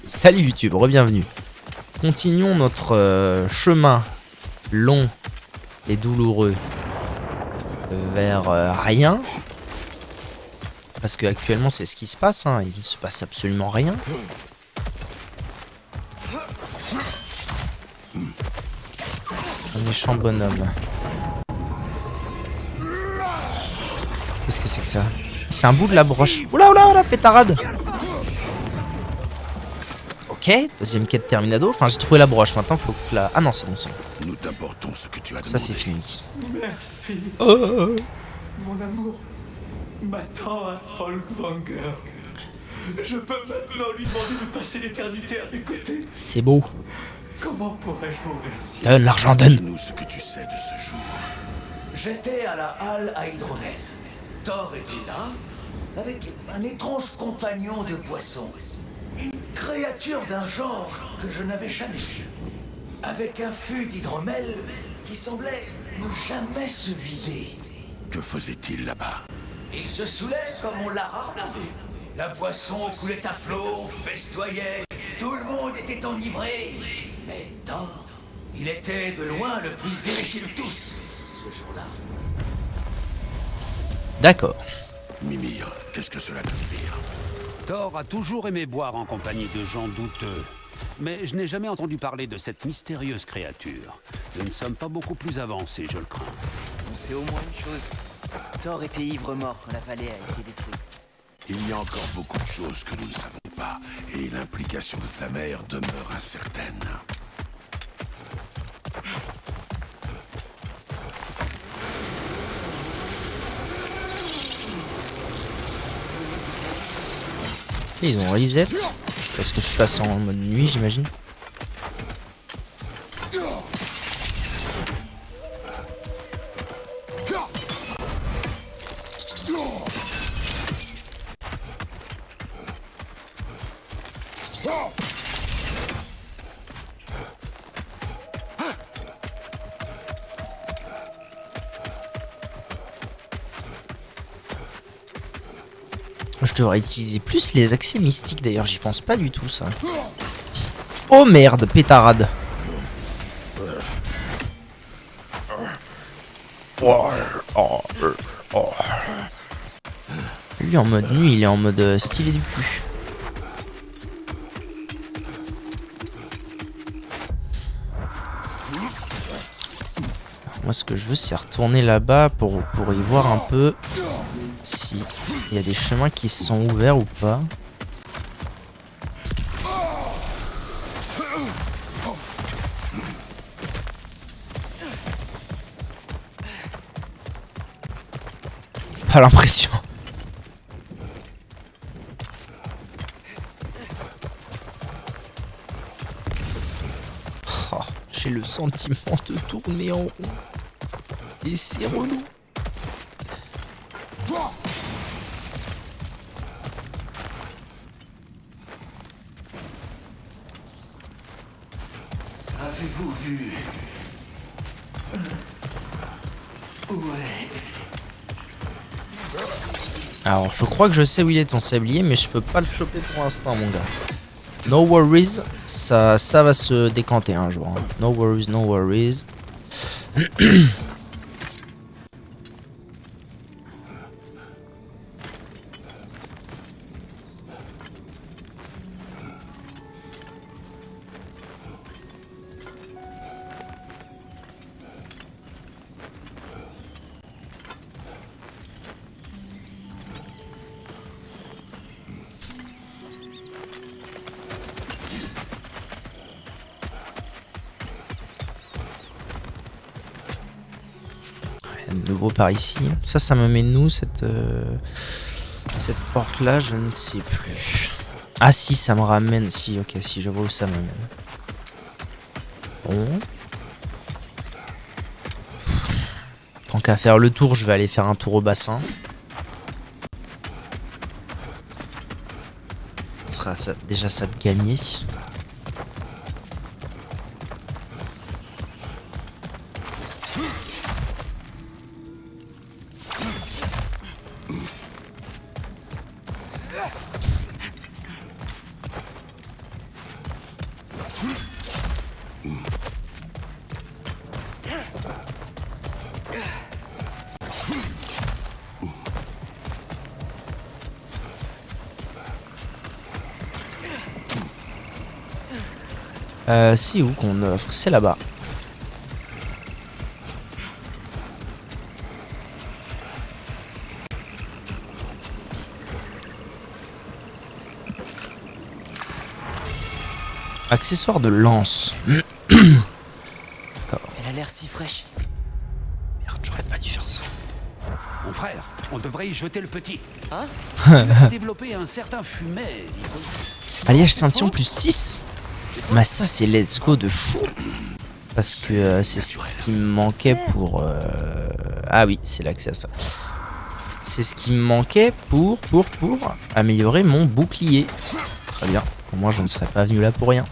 Salut YouTube, re-bienvenue. Continuons notre chemin long et douloureux vers rien. Parce que actuellement c'est ce qui se passe, hein. Il ne se passe absolument rien. Un méchant bonhomme. Qu'est-ce que c'est que ça? C'est un bout de la broche. Oula oula oula, pétarade. Ok, deuxième quête terminado. Enfin, j'ai trouvé la broche. Maintenant, faut que la... Ah non, c'est bon, c'est bon. Nous t'apportons ce que tu as demandé. Ça, c'est fini. Merci, Oh. mon amour. M'attend à Folkvanger. Je peux maintenant lui demander de passer l'éternité à mes côtés. C'est beau. Comment pourrais-je vous remercier? Donne l'argent, donne. Dis-nous ce que tu sais de ce jour. J'étais à la halle à Hydromel. Thor était là, avec un étrange compagnon de poisson. Une créature d'un genre que je n'avais jamais vu. Avec un fût d'hydromel qui semblait ne jamais se vider. Que faisait-il là-bas? Il se saoulait comme on l'a rarement vu. La boisson coulait à flot, on festoyait, tout le monde était enivré. Mais Thor, il était de loin le plus éméché de tous, ce jour-là. D'accord. Mimir, qu'est-ce que cela t'inspire? Thor a toujours aimé boire en compagnie de gens douteux. Mais je n'ai jamais entendu parler de cette mystérieuse créature. Nous ne sommes pas beaucoup plus avancés, je le crains. On sait au moins une chose. Thor était ivre-mort quand la vallée a été détruite. Il y a encore beaucoup de choses que nous ne savons pas, et l'implication de ta mère demeure incertaine. Ils ont reset. Parce que je passe en mode nuit, j'imagine. Je devrais utiliser plus les accès mystiques d'ailleurs, j'y pense pas du tout ça. Oh merde, pétarade. Lui en mode nuit, il est en mode stylé du cul. Moi ce que je veux c'est retourner là-bas pour y voir un peu si il y a des chemins qui se sont ouverts ou pas. Pas l'impression. Oh, j'ai le sentiment de tourner en rond. Et c'est relou. Avez-vous vu? Ouais. Alors, je crois que je sais où il est ton sablier, mais je peux pas le choper pour l'instant, mon gars. No worries, ça va se décanter un jour. Hein. No worries, no worries. De nouveau par ici. Ça me met nous cette porte là, je ne sais plus. Ah si, ça me ramène. Si, ok, si je vois où ça m'amène. Bon. Tant qu'à faire le tour, je vais aller faire un tour au bassin. Ce sera ça, déjà ça de gagner. C'est où qu'on offre? C'est là-bas. Accessoire de lance. D'accord. Elle a l'air si fraîche. Merde, j'aurais pas dû faire ça. Mon frère, on devrait y jeter le petit. Hein? Il a développé un certain fumet. Alliage scintillon plus 6. Mais ça c'est let's go de fou. Parce que c'est ce qui me manquait pour... Ah oui, c'est l'accès à ça. C'est ce qui me manquait pour améliorer mon bouclier. Très bien. Au moins je ne serais pas venu là pour rien.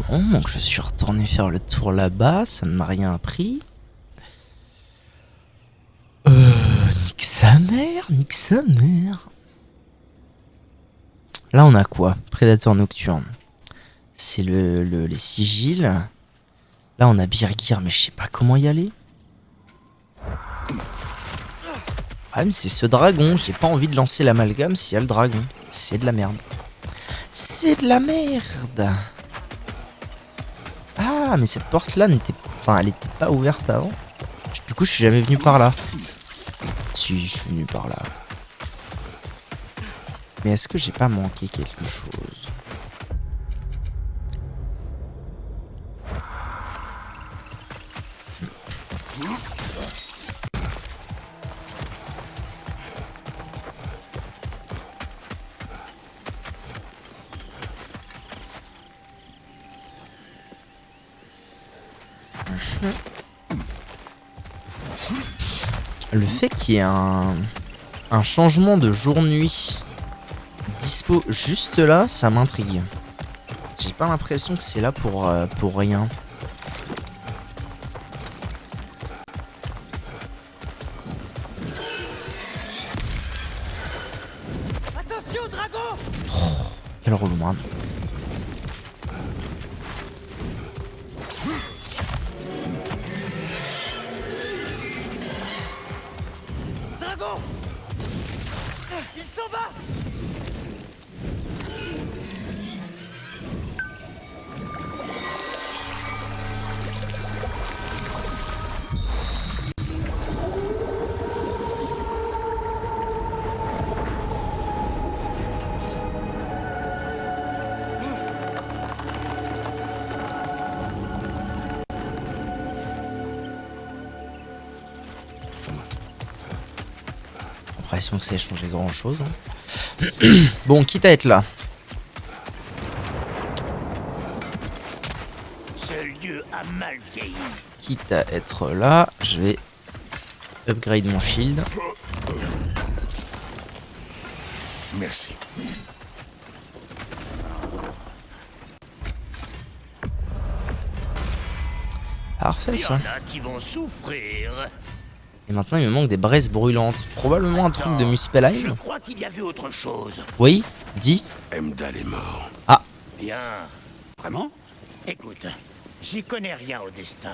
Bon, donc je suis retourné faire le tour là-bas, ça ne m'a rien appris. Nique sa mère. Là on a quoi? Prédateur nocturne. C'est les sigils. Là on a Birgir, mais je sais pas comment y aller. Ah mais c'est ce dragon, j'ai pas envie de lancer l'amalgame s'il y a le dragon. C'est de la merde. C'est de la merde. Ah mais cette porte là n'était... Enfin elle était pas ouverte avant. Du coup je suis jamais venu par là. Si je suis venu par là. Mais est-ce que j'ai pas manqué quelque chose? Le fait qu'il y ait un changement de jour-nuit dispo juste là, ça m'intrigue. J'ai pas l'impression que c'est là pour rien. Attention, dragon! Quel relou, man. Dragon! Il s'en va! L'impression que ça ait changé grand chose. Hein. Bon, quitte à être là. Ce lieu a mal vieilli. Quitte à être là, je vais upgrade mon shield. Merci. Parfait ça. Il y en a qui vont souffrir. Et maintenant il me manque des braises brûlantes. Probablement un truc de Je Muspelheim. crois qu'il y avait autre chose. Oui, dis. Heimdall est mort. Bien. Vraiment? Écoute, j'y connais rien au destin.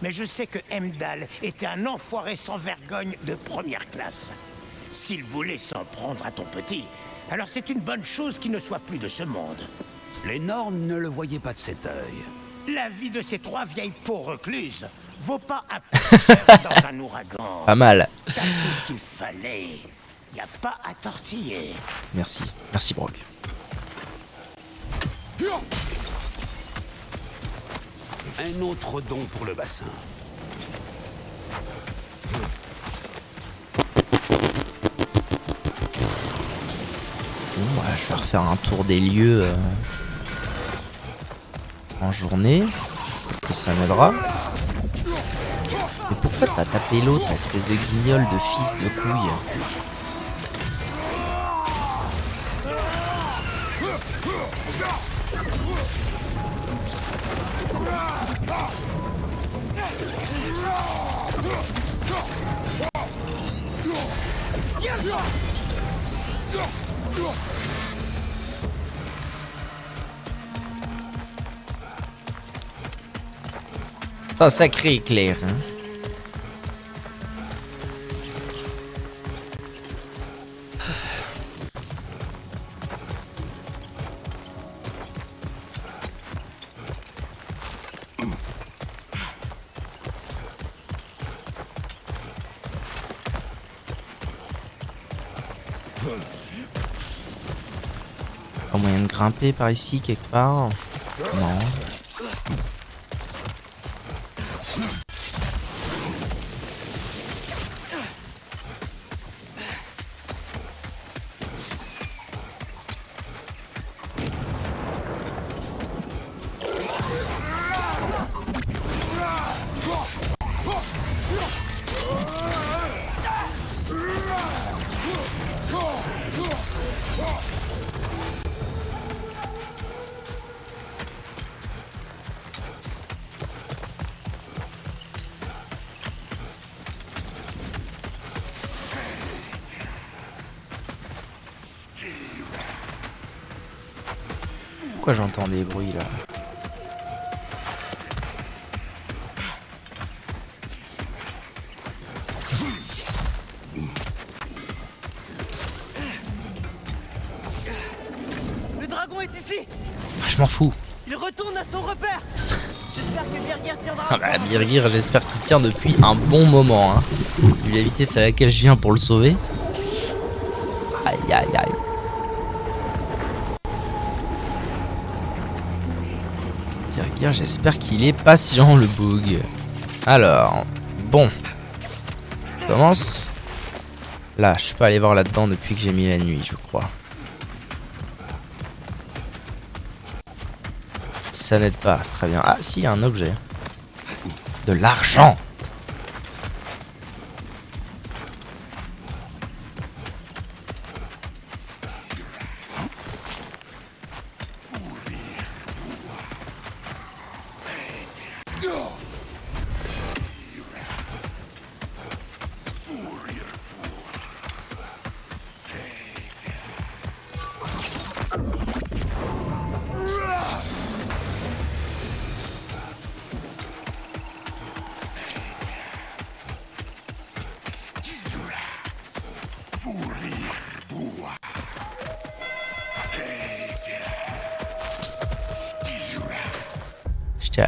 Mais je sais que Heimdall était un enfoiré sans vergogne de première classe. S'il voulait s'en prendre à ton petit, alors c'est une bonne chose qu'il ne soit plus de ce monde. Les Nornes ne le voyaient pas de cet œil. La vie de ces trois vieilles peaux recluses vaut pas un peu cher dans un ouragan. Pas mal. T'as fait ce qu'il fallait. Y a pas à tortiller. Merci. Merci Brock. Un autre don pour le bassin. Bon, voilà, je vais refaire un tour des lieux en journée. Peut-être que ça m'aidera. Mais pourquoi t'as tapé l'autre, espèce de guignol de fils de couille? C'est un sacré éclair. Hein. Pas moyen de grimper par ici quelque part? Non. Pourquoi j'entends des bruits là? Le dragon est ici. Ah, je m'en fous. Il retourne à son repère. J'espère que Birgir tiendra. Ah bah Birgir, j'espère qu'il tient depuis un bon moment. Hein. Vu la vitesse à laquelle je viens pour le sauver. Aïe aïe aïe. Birgir, j'espère qu'il est patient le bug. Alors, bon. On commence. Là, je suis pas allé voir là-dedans depuis que j'ai mis la nuit, je crois. Ça n'aide pas, très bien. Ah si, il y a un objet. De l'argent.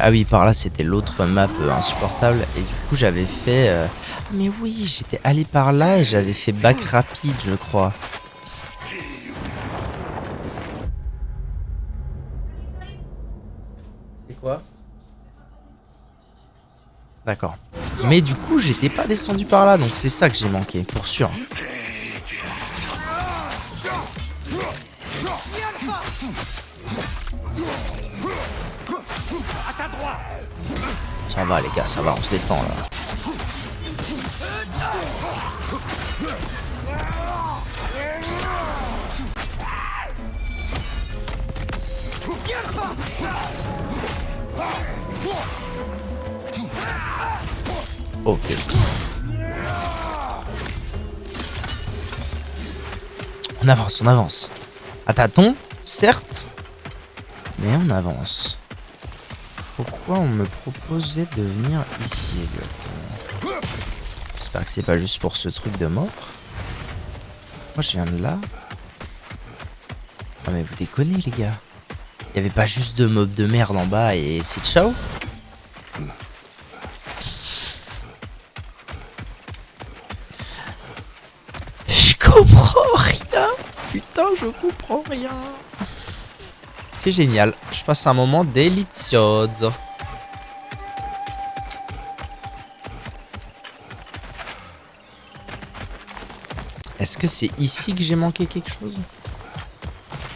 Ah oui, par là c'était l'autre map insupportable. Et du coup j'avais fait... Mais oui, j'étais allé par là et j'avais fait back rapide, je crois. C'est quoi? D'accord. Mais du coup j'étais pas descendu par là, donc c'est ça que j'ai manqué, pour sûr. Ça va les gars, ça va, on se détend là. Ok. On avance, on avance. À tâtons, certes, mais on avance. Pourquoi on me proposait de venir ici exactement? J'espère que c'est pas juste pour ce truc de mort. Moi je viens de là. Ah mais vous déconnez les gars. Il y avait pas juste deux mobs de merde en bas et c'est ciao? Je comprends rien. Putain, je comprends rien. C'est génial, je passe un moment delizioso. Est-ce que c'est ici que j'ai manqué quelque chose?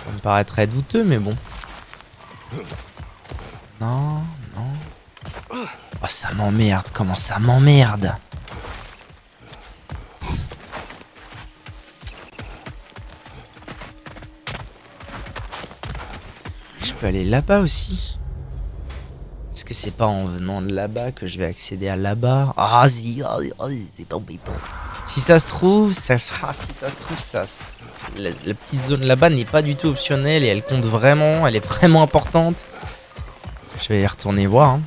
Ça me paraît très douteux, mais bon. Non, non. Oh, ça m'emmerde, comment ça m'emmerde? Je peux aller là-bas aussi. Est-ce que c'est pas en venant de là-bas que je vais accéder à là-bas? Ah si, c'est embêtant. Si ça se trouve, ça... Ah, si ça se trouve, ça... La petite zone là-bas n'est pas du tout optionnelle et elle compte vraiment, elle est vraiment importante. Je vais y retourner voir. Hein.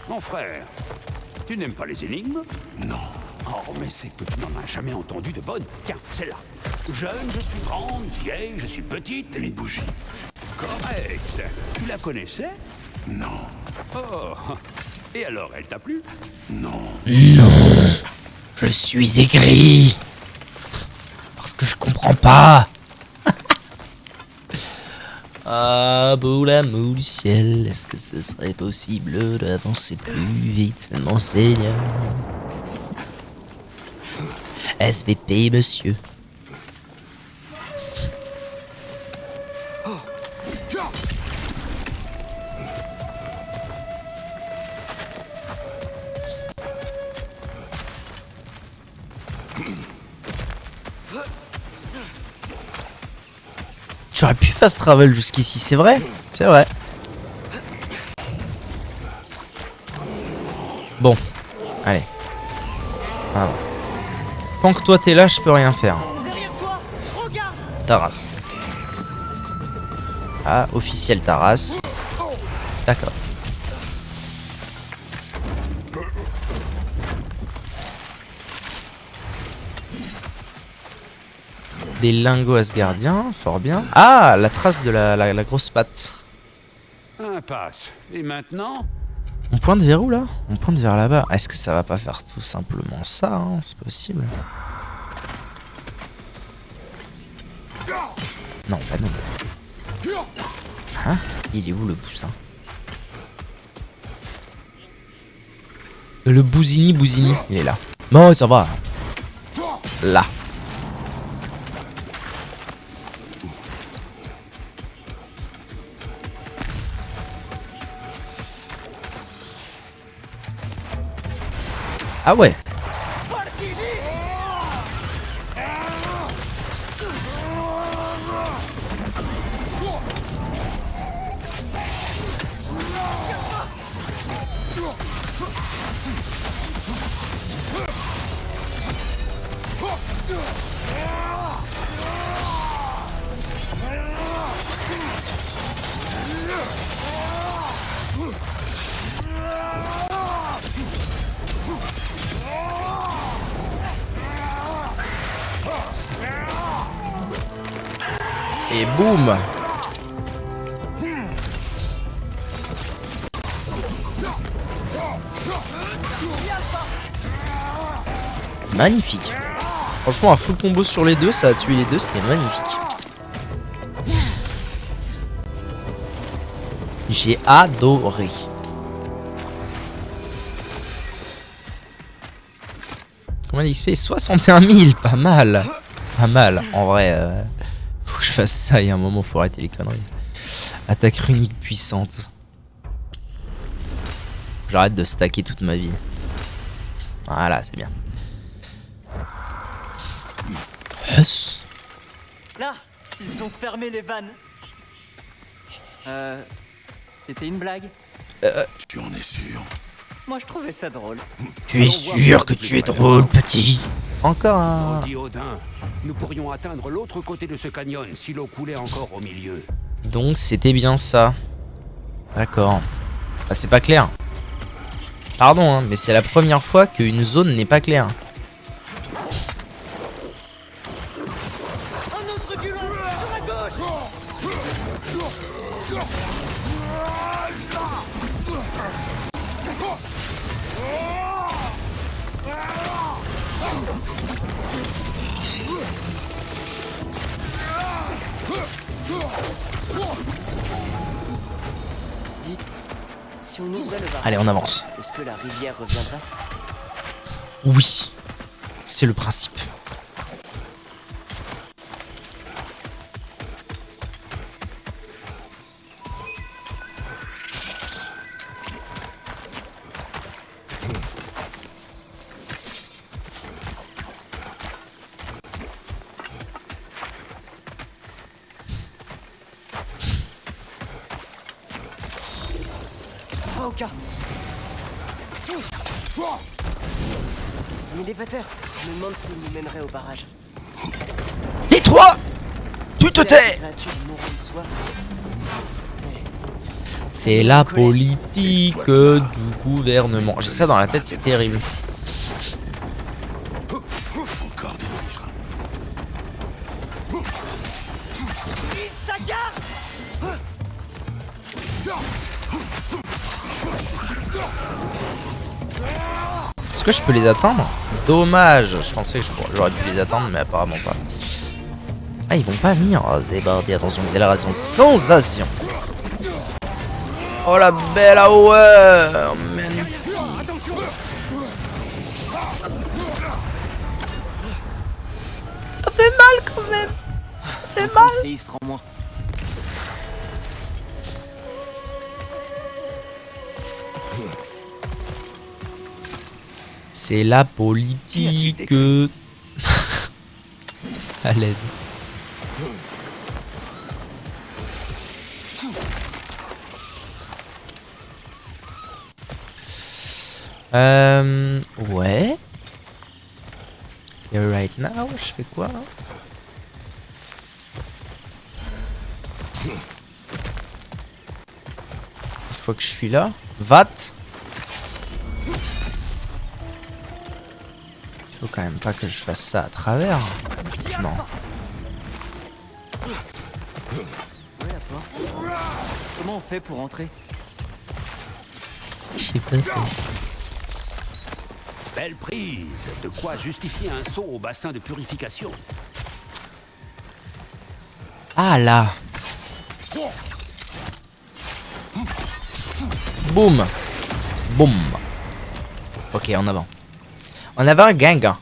Mon frère, tu n'aimes pas les énigmes? Non. Oh, mais c'est que tu n'en as jamais entendu de bonne. Tiens, celle-là. Jeune, je suis grande, vieille, je suis petite. Une bougie. Correct. Tu la connaissais? Non. Oh. Et alors, elle t'a plu? Non. Non, je suis aigri. Parce que je comprends pas. Ah, beau l'amour du ciel, est-ce que ce serait possible d'avancer plus vite, mon Seigneur? SVP, monsieur. Tu aurais pu fast travel jusqu'ici, c'est vrai? C'est vrai. Bon, allez. Ah bon. Tant que toi t'es là, je peux rien faire. Derrière toi, regarde. Taras. Ah, officiel Taras. D'accord. Des lingots asgardiens, fort bien. Ah, la trace de la grosse patte. Impasse. Et maintenant? On pointe vers où là? On pointe vers là-bas. Est-ce que ça va pas faire tout simplement ça, hein? C'est possible. Non, bah non. Hein? Il est où le poussin? Le bousini, il est là. Bon, ça va. Là. Ah ouais. Et boum. Magnifique. Franchement, un full combo sur les deux, ça a tué les deux, c'était magnifique. J'ai adoré. Combien d'XP? 61 000, pas mal. Pas mal, en vrai. Faut que je fasse ça, il y a un moment, faut arrêter les conneries. Attaque runique puissante. J'arrête de stacker toute ma vie. Voilà, c'est bien. Yes. Là, ils ont fermé les vannes. C'était une blague. Tu en es sûr? Moi, je trouvais ça drôle. Tu es sûr que tu es drôle, petit? Encore un... Dit Odin, nous pourrions atteindre l'autre côté de ce canyon si l'eau coulait encore au milieu. Donc c'était bien ça. D'accord. Bah, c'est pas clair. Pardon, hein, mais c'est la première fois qu'une zone n'est pas claire. Un autre reculons sur la gauche. Dites, si on ouvrait le barrage, Allez, on avance. est-ce que la rivière reviendrait? Oui. C'est le principe. Maoka. L'élévateur. Je me demande s'il nous mènerait au barrage. Et toi? Tu te La tais? créature mourant de soif. C'est la politique du gouvernement. J'ai ça dans la tête, c'est terrible. Encore des sacres. Est-ce que je peux les atteindre? Dommage, je pensais que j'aurais pu les atteindre, mais apparemment pas. Ah, ils vont pas venir. Oh, débarder, attention, accélération, sensation. Oh la belle hour, magnifique. Ça fait mal quand même. Ça fait mal. Il se rend moins. C'est la politique. À l'aide. Ouais. Et right now, je fais quoi? Une fois que je suis là, VAT. Il faut quand même pas que je fasse ça à travers. Non. Où est la porte? Comment on fait pour entrer? Je sais pas ça. Belle prise. De quoi justifier un saut au bassin de purification. Ah là. Boum. Boum. Ok, en avant. On avait un gang. Hein.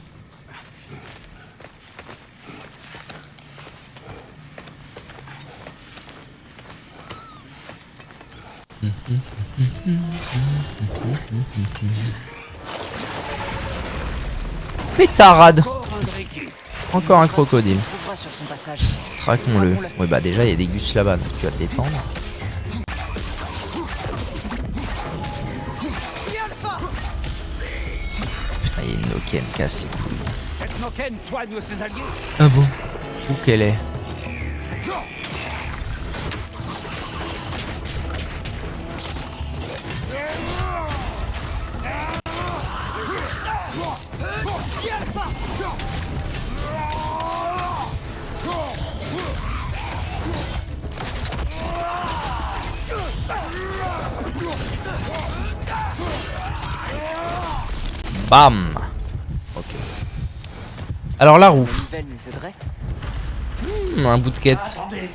Pétarade. Encore un crocodile. On trouvera sur son passage. Traquons-le. Oui bah déjà il y a des gus là-bas, donc tu vas te détendre. Putain, il y a une Nokia, elle me casse les couilles. Cette Noken soigne ses alliés. Ah bon? Où qu'elle est? Bam. Ok. Alors la roue. La nouvelle nous aiderait. Un bout de quête. Attendez,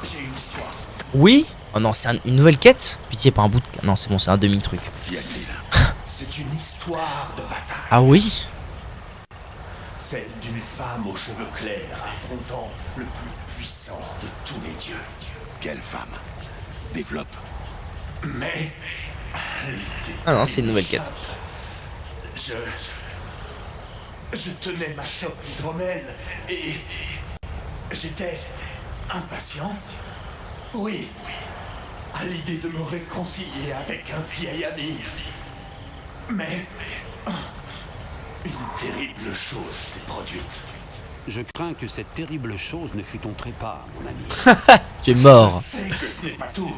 j'ai une histoire. Oui. Oh non, c'est une nouvelle quête. Pitié, pas un bout de... Non, c'est bon, c'est un demi-truc. Qu'y a-t-il? C'est une histoire de bataille. Ah oui. Celle d'une femme aux cheveux clairs affrontant le plus puissant de tous les dieux. Quelle femme? Développe. Mais... Ah non, c'est une nouvelle quête. Je tenais ma chope d'hydromel et... j'étais impatient. Oui, à l'idée de me réconcilier avec un vieil ami. Mais... une terrible chose s'est produite. Je crains que cette terrible chose ne fût ton trépas, mon ami. Tu es mort. Je sais que ce n'est pas tout.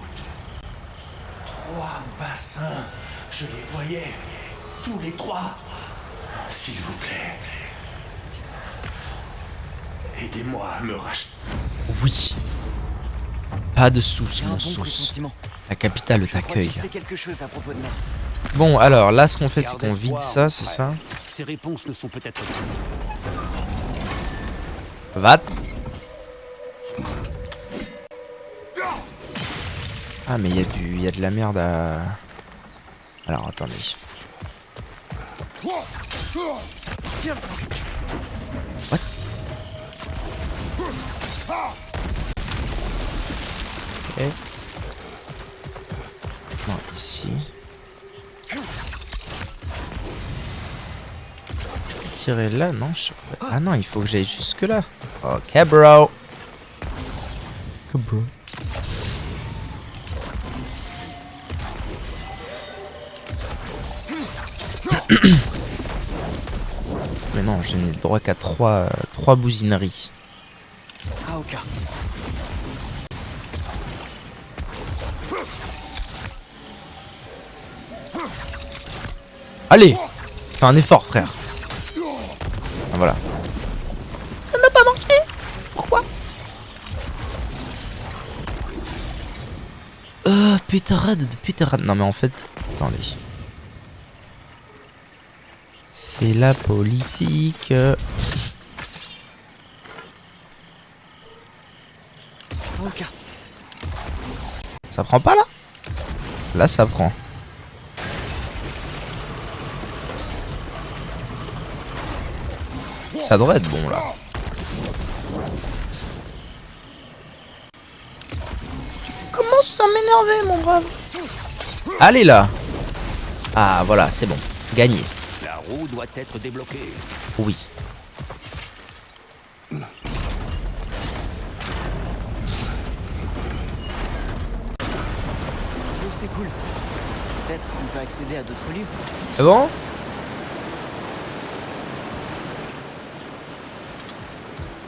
3 bassins, je les voyais. Tous les 3. S'il vous plaît. Aidez-moi à me racheter. Oui. Pas de sous, J'ai un mon bon sauce. pressentiment. La capitale Je crois t'accueille. qu'il sait quelque chose à propos de moi. Bon, alors là, ce qu'on fait, c'est Garde qu'on vide espoir, ça, mon c'est frère. ça? Ces réponses ne sont peut-être pas. VAT. Ah, mais il y a de la merde à... Alors, attendez. What? Ok. Non, ici. Je peux tirer là, non je... Ah non, il faut que j'aille jusque là. Ok, bro. Que bro. Mais non, je n'ai le droit qu'à 3 bousineries. Ah, ok. Allez, fais un effort, frère. Ah, voilà. Ça n'a pas marché. Pourquoi? Pétarade de pétarade. Non mais en fait, attendez. C'est la politique. Ok. Ça prend pas là? Là ça prend. Ça devrait être bon là. Commence à m'énerver mon brave. Allez là. Ah voilà, c'est bon. Gagné. La roue doit être débloquée. Oui. Oh, c'est cool. Peut-être qu'on peut accéder à d'autres lieux. C'est bon?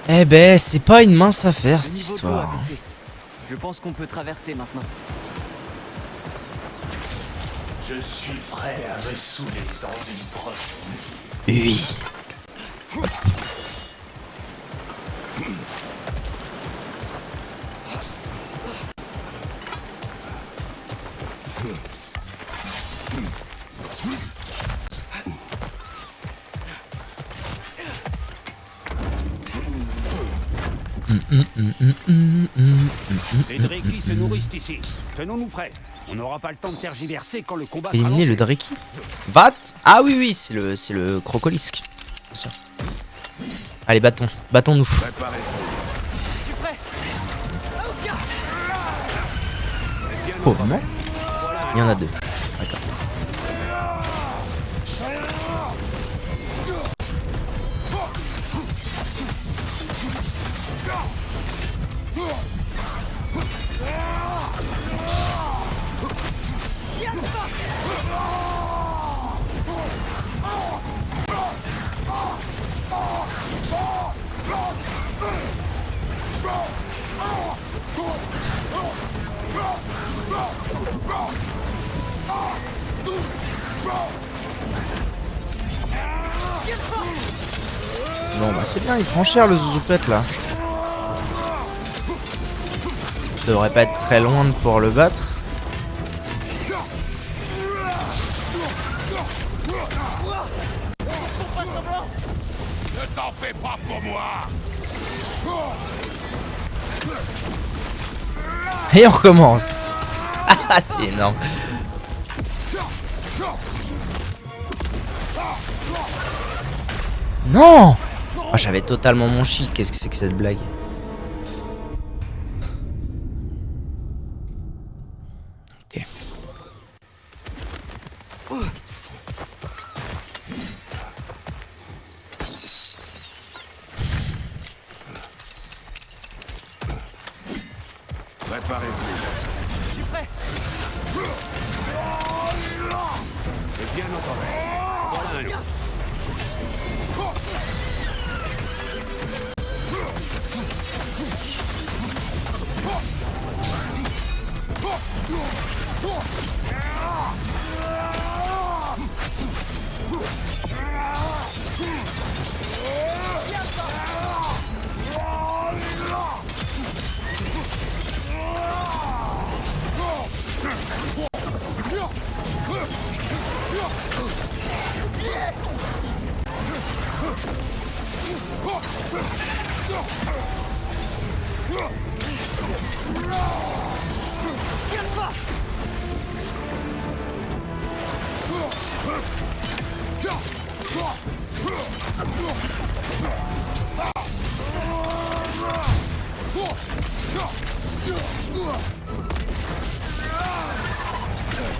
Eh ben, c'est pas une mince affaire Le cette niveau d'eau a histoire. baissé. Je pense qu'on peut traverser maintenant. Je suis prêt à me saouler dans une prochaine vie. Oui. Les Drakey se nourrissent ici. Tenons-nous prêts. On n'aura pas le temps de tergiverser quand le combat sera Éliminer lancé. le Dreki. Vat. Ah oui, oui, c'est le crocolisk. Bien sûr. Allez, battons-nous. Je suis prêt. Oh, vraiment? Il y en a deux. D'accord. Bon bah c'est bien, il prend cher le Zouzoupette là. Devrait pas être très loin de pouvoir le battre. Ne t'en fais pas pour moi. Et on recommence. Ah c'est énorme. Non. Oh, j'avais totalement mon shield, qu'est-ce que c'est que cette blague? Ok. Préparez-vous. Je suis prêt. Et bien entendu. Voilà un loup.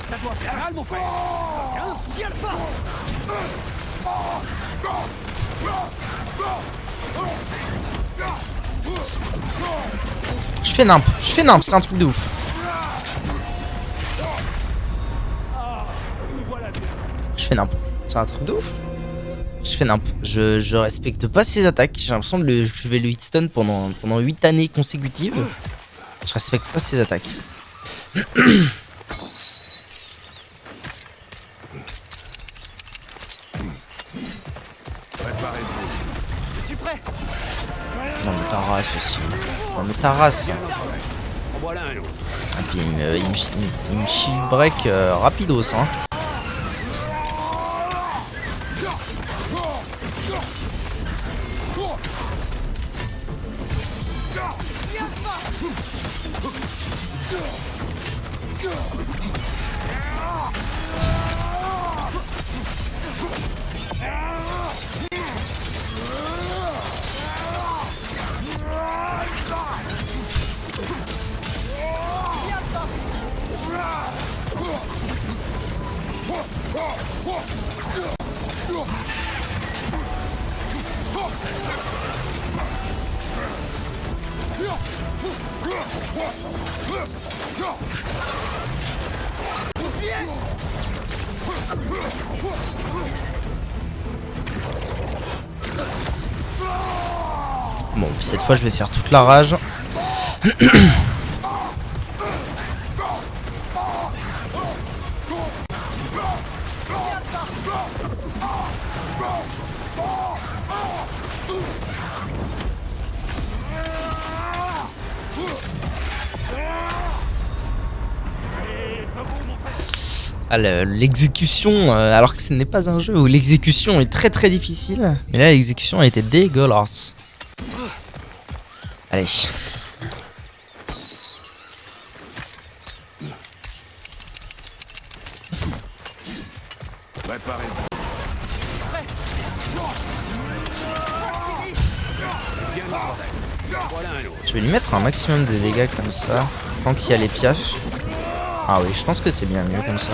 Ça doit faire mal, mon frère. Hein? Tiens le pas. Je fais nimp, c'est un truc de ouf. Je fais nimp, c'est un truc de ouf. Je fais nimp, je respecte pas ses attaques. J'ai l'impression que je vais le hitstun pendant 8 années consécutives. Je respecte pas ses attaques. Non mais ta race aussi. Non mais ta race. En voilà un autre. Et puis il me shield break rapidos hein. Bon, cette fois je vais faire toute la rage. Ah, l'exécution, alors que ce n'est pas un jeu où l'exécution est très très difficile, mais là l'exécution a été dégueulasse. Allez. Préparez-vous. Je vais lui mettre un maximum de dégâts comme ça, tant qu'il y a les piafs. Ah oui, je pense que c'est bien mieux comme ça.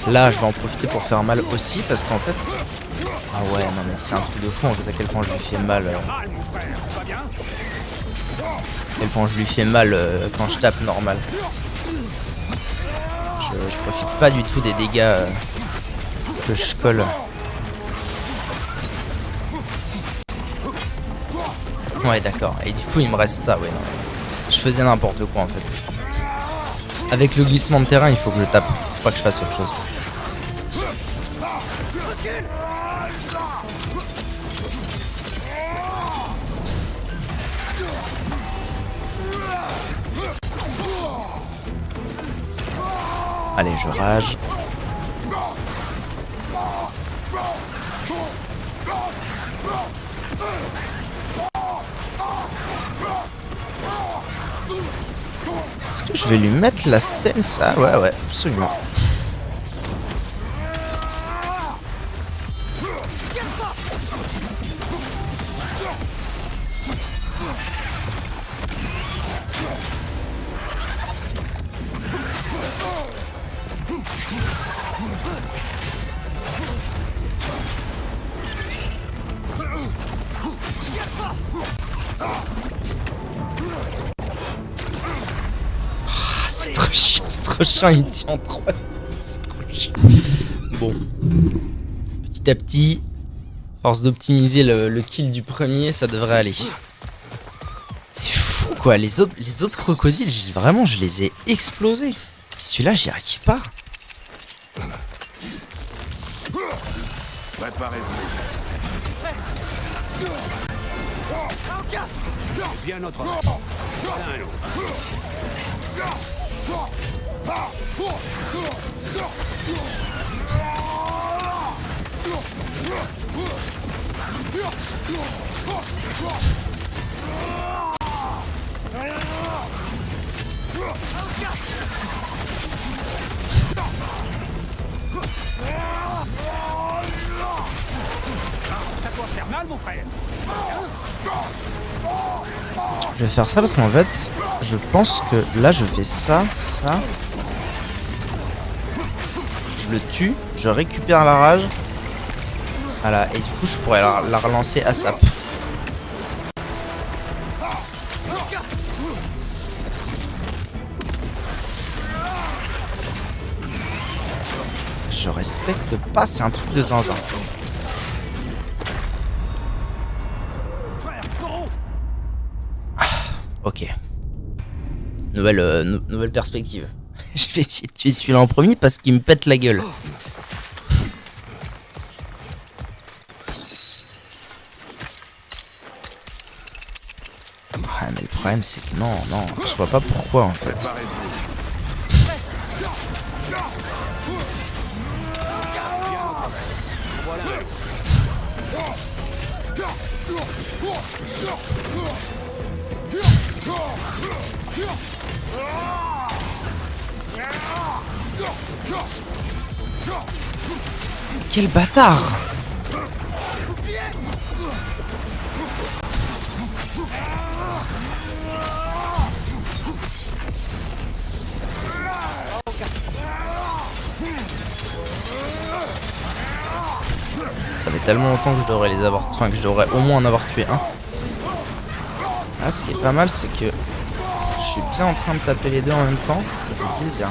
Là, je vais en profiter pour faire mal aussi, parce qu'en fait... Ah ouais, non mais c'est un truc de fou en fait à quel point je lui fais mal. À quel point je lui fais mal quand je tape normal. Je profite pas du tout des dégâts que je colle. Ouais d'accord, et du coup il me reste ça, ouais. Non. Je faisais n'importe quoi en fait. Avec le glissement de terrain, il faut que je tape, faut pas que je fasse autre chose. Allez, je rage. Est-ce que je vais lui mettre la stance? Ah ouais, ouais, absolument. C'est trop chiant, il me tient en 3. C'est trop chiant. Bon. Petit à petit, force d'optimiser le kill du premier, ça devrait aller. C'est fou quoi, les autres crocodiles, je les ai explosés. Celui-là, j'y arrive pas. Préparez-vous. Bien notre voilà un autre. Ça doit faire mal, mon frère. Je vais faire ça parce qu'en fait, je pense que là je fais ça. Je le tue, je récupère la rage. Voilà, et du coup je pourrais la relancer à sap. Je respecte pas, c'est un truc de zinzin. Ok. Nouvelle perspective. Je vais essayer de tuer celui-là en premier parce qu'il me pète la gueule. problème c'est que non, je vois pas pourquoi en fait. Quel bâtard! Ça fait tellement longtemps que je devrais les avoir, enfin que je devrais au moins en avoir tué un. Là, ce qui est pas mal, c'est que je suis bien en train de taper les deux en même temps. Ça fait plaisir.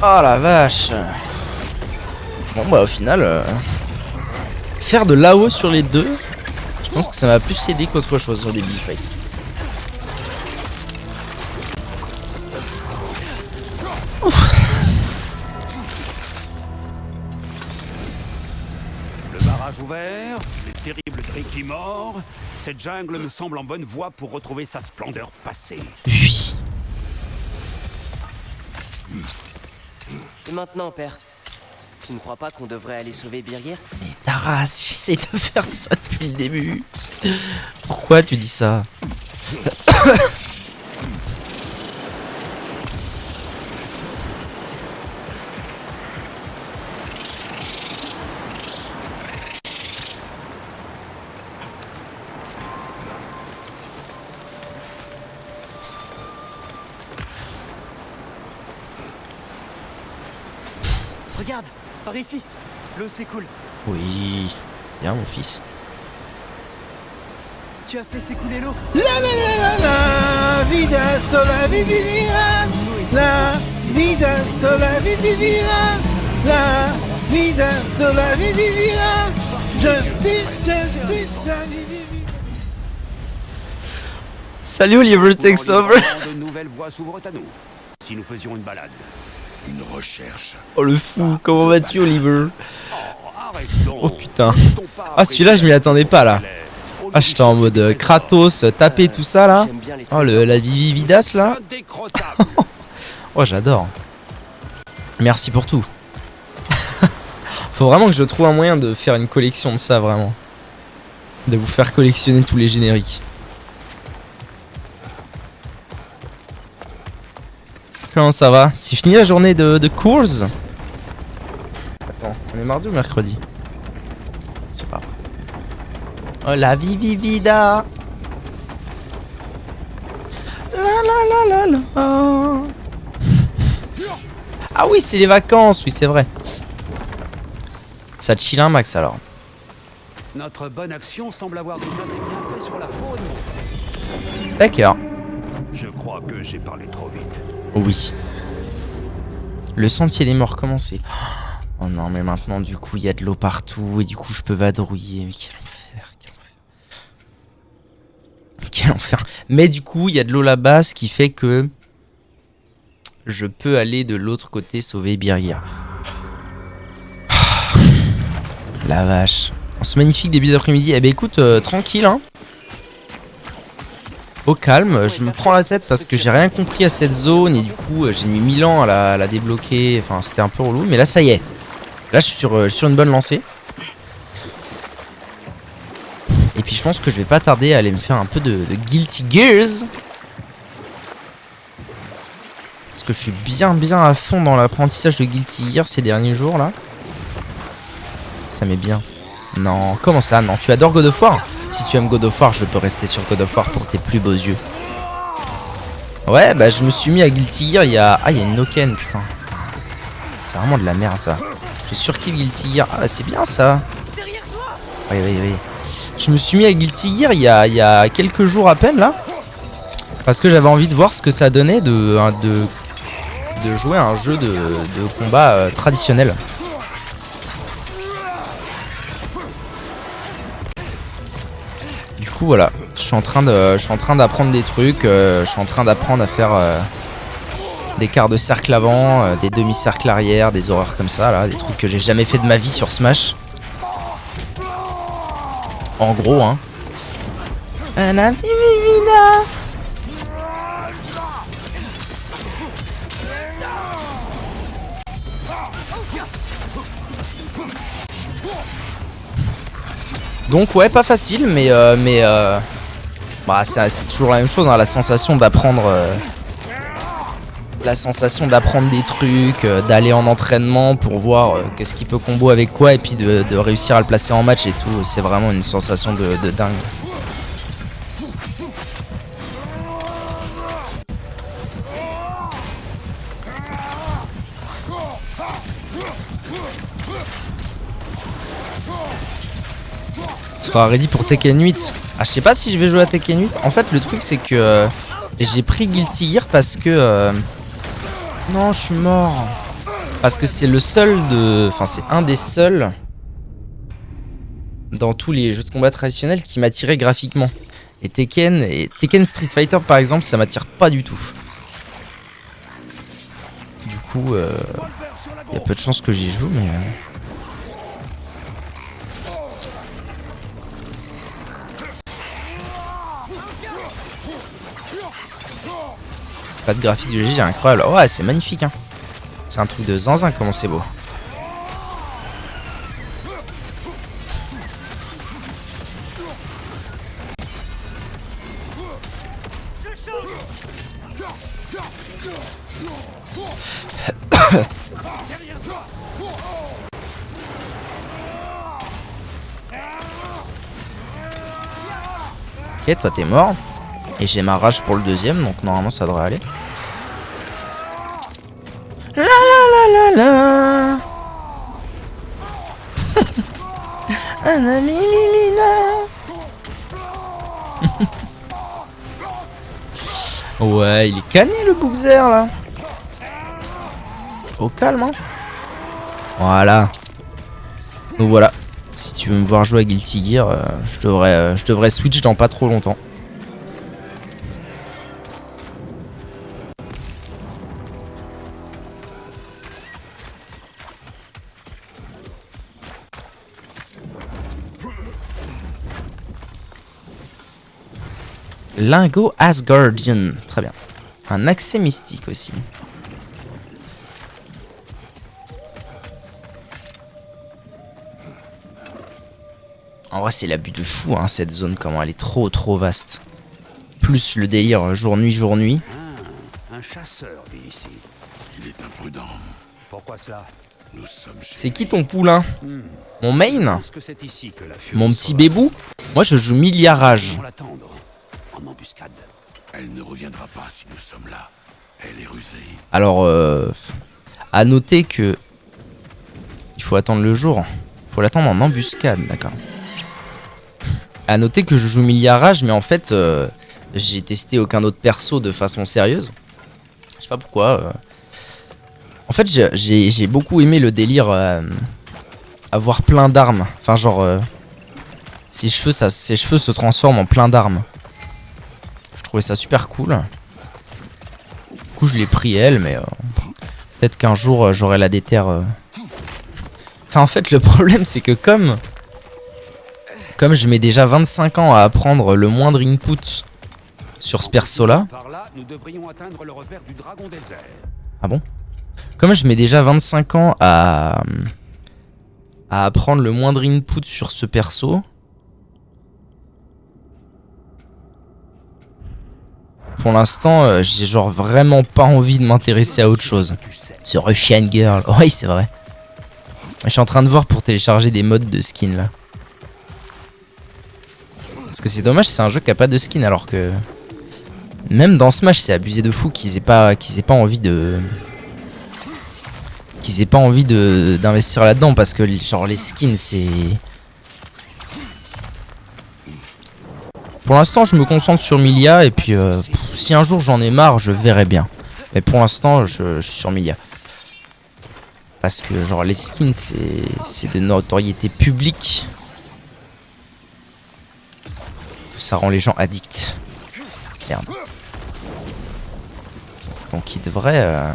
Oh la vache. Bon bah au final faire de l'AO sur les deux, je pense que ça m'a plus aidé qu'autre chose sur des début du fight. Le barrage ouvert, les terribles Dreki morts, cette jungle me semble en bonne voie pour retrouver sa splendeur passée. Oui. Et maintenant, père, tu ne crois pas qu'on devrait aller sauver Birgir? Mais Taras, j'essaie de faire ça depuis le début. Pourquoi tu dis ça? Regarde, par ici, l'eau s'écoule. Oui. Bien mon fils. Tu as fait s'écouler l'eau. La vida sola vivirás. La vida sola vivirás. La vida sola vivirás. Justice, justice, la vivirás. Salut Oliver takes over. De nouvelles voies s'ouvrent à nous. Si nous faisions une balade. Une recherche. Oh le fou, comment vas-tu Oliver? Arrête donc. Oh putain. Ah celui-là je m'y attendais pas là. Ah j'étais en mode Kratos, taper tout ça là. J'aime bien les Oh la Vivi Vidas là. Indécrottable. Oh j'adore. Merci pour tout. Faut vraiment que je trouve un moyen de faire une collection de ça vraiment. De vous faire collectionner tous les génériques. Comment ça va? C'est fini la journée de course? Attends, on est mardi ou mercredi? Je sais pas. Oh la Vivi Vida. La. Ah oui, c'est les vacances, oui, c'est vrai. Ça chill un max alors. Notre bonne action semble avoir déjà des bienfaits sur la faune. D'accord. Je crois que j'ai parlé trop vite. Oui. Le sentier des morts commencé. Oh non, mais maintenant, du coup, il y a de l'eau partout et du coup, je peux vadrouiller. Mais quel enfer, quel enfer. Quel enfer. Mais du coup, il y a de l'eau là-bas, ce qui fait que je peux aller de l'autre côté sauver Birgir. La vache. En ce magnifique début d'après-midi. Eh ben écoute, tranquille, hein. Au calme, je me prends la tête parce que j'ai rien compris à cette zone et du coup j'ai mis 1000 ans à la débloquer, enfin c'était un peu relou, mais là ça y est. Là je suis sur une bonne lancée. Et puis je pense que je vais pas tarder à aller me faire un peu de Guilty Gears. Parce que je suis bien à fond dans l'apprentissage de Guilty Gears ces derniers jours là. Ça m'est bien. Non, comment ça? Non, tu adores God of War? Si tu aimes God of War, je peux rester sur God of War pour tes plus beaux yeux. Ouais, bah je me suis mis à Guilty Gear, il y a... Ah, il y a une Noken, putain. C'est vraiment de la merde, ça. Je surkiffe Guilty Gear. Ah, bah, c'est bien, ça. Oui. Je me suis mis à Guilty Gear il y a quelques jours à peine, là. Parce que j'avais envie de voir ce que ça donnait de jouer à un jeu de combat traditionnel. Voilà, je suis en train d'apprendre des trucs, je suis en train d'apprendre à faire des quarts de cercle avant, des demi-cercles arrière, des horreurs comme ça là, des trucs que j'ai jamais fait de ma vie sur Smash. En gros hein. Donc ouais, pas facile, mais bah, c'est toujours la même chose, hein, la sensation d'apprendre des trucs, d'aller en entraînement pour voir qu'est-ce qui peut combo avec quoi, et puis de réussir à le placer en match et tout, c'est vraiment une sensation de dingue. Sera ready pour Tekken 8. Ah, je sais pas si je vais jouer à Tekken 8. En fait, le truc c'est que j'ai pris Guilty Gear parce que non, je suis mort. Parce que c'est le seul enfin, c'est un des seuls dans tous les jeux de combat traditionnels qui m'attirait graphiquement. Et Tekken Street Fighter par exemple, ça m'attire pas du tout. Du coup, y a peu de chances que j'y joue, mais pas de graphique du GG, incroyable. Ouais, c'est magnifique, hein. C'est un truc de zinzin, comment c'est beau. Ok, toi t'es mort. Et j'ai ma rage pour le deuxième, donc normalement ça devrait aller. La la la la la. Un ami mimina. Ouais, il est canné le Bookzer là. Au calme, hein. Voilà. Donc voilà. Si tu veux me voir jouer à Guilty Gear, je devrais switch dans pas trop longtemps. Lingot Asgardian, très bien. Un accès mystique aussi. En vrai, c'est l'abus de fou, hein, cette zone, comment elle est trop vaste. Plus le délire jour-nuit. Un chasseur vit ici. Il est imprudent. Pourquoi cela? Nous sommes chez C'est qui ton poulain? Mon main? Je pense que c'est ici que la furie Mon petit sera. bébou? Moi, je joue milliardage. On l'attendre en embuscade. Elle ne reviendra pas si nous sommes là. Elle est rusée. Alors, à noter que il faut attendre le jour. Il faut l'attendre en embuscade, d'accord. À noter que je joue milliardage, mais en fait, j'ai testé aucun autre perso de façon sérieuse. Je sais pas pourquoi. En fait, j'ai beaucoup aimé le délire avoir plein d'armes. Enfin, genre, ses cheveux se transforment en plein d'armes. Je trouvais ça super cool. Du coup, je l'ai pris elle, mais peut-être qu'un jour j'aurai la déterre. Enfin, en fait, le problème, c'est que comme je mets déjà 25 ans à apprendre le moindre input sur ce perso-là. Par là, nous devrions atteindre le repère du dragon désert. Ah bon? Comme je mets déjà 25 ans à apprendre le moindre input sur ce perso. Pour l'instant, j'ai genre vraiment pas envie de m'intéresser à autre chose. Ce Russian Girl, oui c'est vrai. Je suis en train de voir pour télécharger des mods de skin là. Parce que c'est dommage, c'est un jeu qui a pas de skin alors que... Même dans Smash c'est abusé de fou qu'ils aient pas envie de... d'investir là-dedans parce que genre les skins c'est... Pour l'instant je me concentre sur Milia et puis si un jour j'en ai marre je verrai bien. Mais pour l'instant je suis sur Milia. Parce que genre les skins c'est de notoriété publique. Ça rend les gens addicts. Merde. Donc il devrait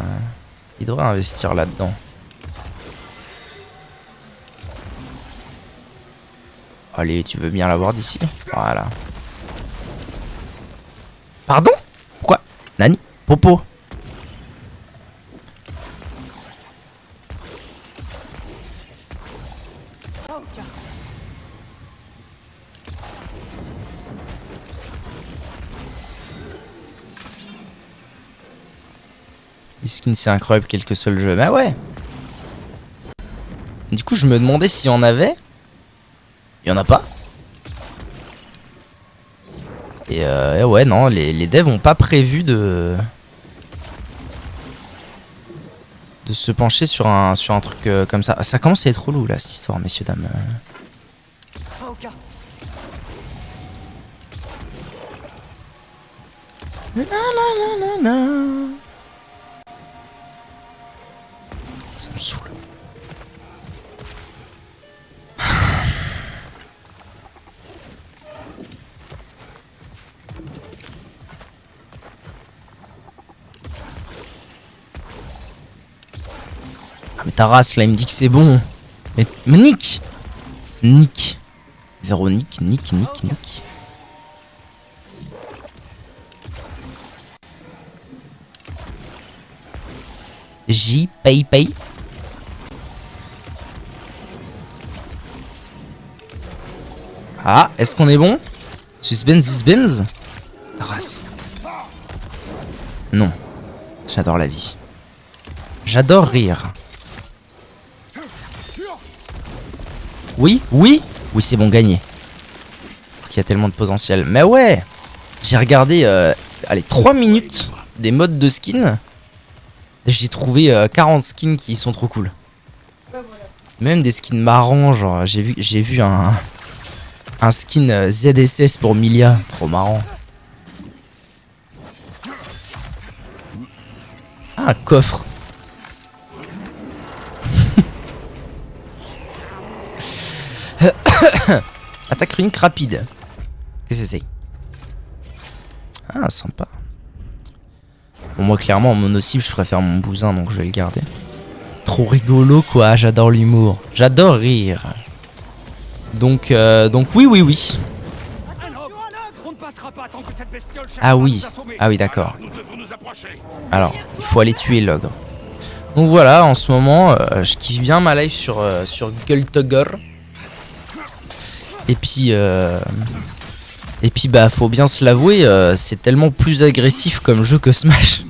investir là-dedans. Allez, tu veux bien l'avoir d'ici? Voilà. Pardon? Quoi? Nani? Popo? Les skins c'est incroyable quel que soit le jeu. Bah ouais. Du coup je me demandais s'il y en avait. Il y en a pas. Et ouais non les devs ont pas prévu de se pencher sur un truc comme ça. Ça commence à être relou là cette histoire messieurs dames. La, la, la, la, la. Ça me saoule. Ah mais ta race là il me dit que c'est bon. Mais Nick. Véronique, Nick. J pay. Ah, est-ce qu'on est bon? Suspense. Race. Non. J'adore la vie. J'adore rire. Oui, c'est bon, gagné. Il y a tellement de potentiel. Mais ouais, j'ai regardé, allez, 3 minutes des modes de skins. J'ai trouvé 40 skins qui sont trop cool. Même des skins marrants, genre j'ai vu un skin ZSS pour Milia, trop marrant. Ah, un coffre. Attaque runique rapide. Qu'est-ce que c'est? Ah, sympa. Bon, moi, clairement, en mono-cible, je préfère mon bousin, donc je vais le garder. Trop rigolo, quoi. J'adore l'humour. J'adore rire. Donc oui. Ah oui. Ah oui, d'accord. Alors, il faut aller tuer l'ogre. Donc voilà, en ce moment, je kiffe bien ma life sur Gulltogger. Et puis bah faut bien se l'avouer, c'est tellement plus agressif comme jeu que Smash.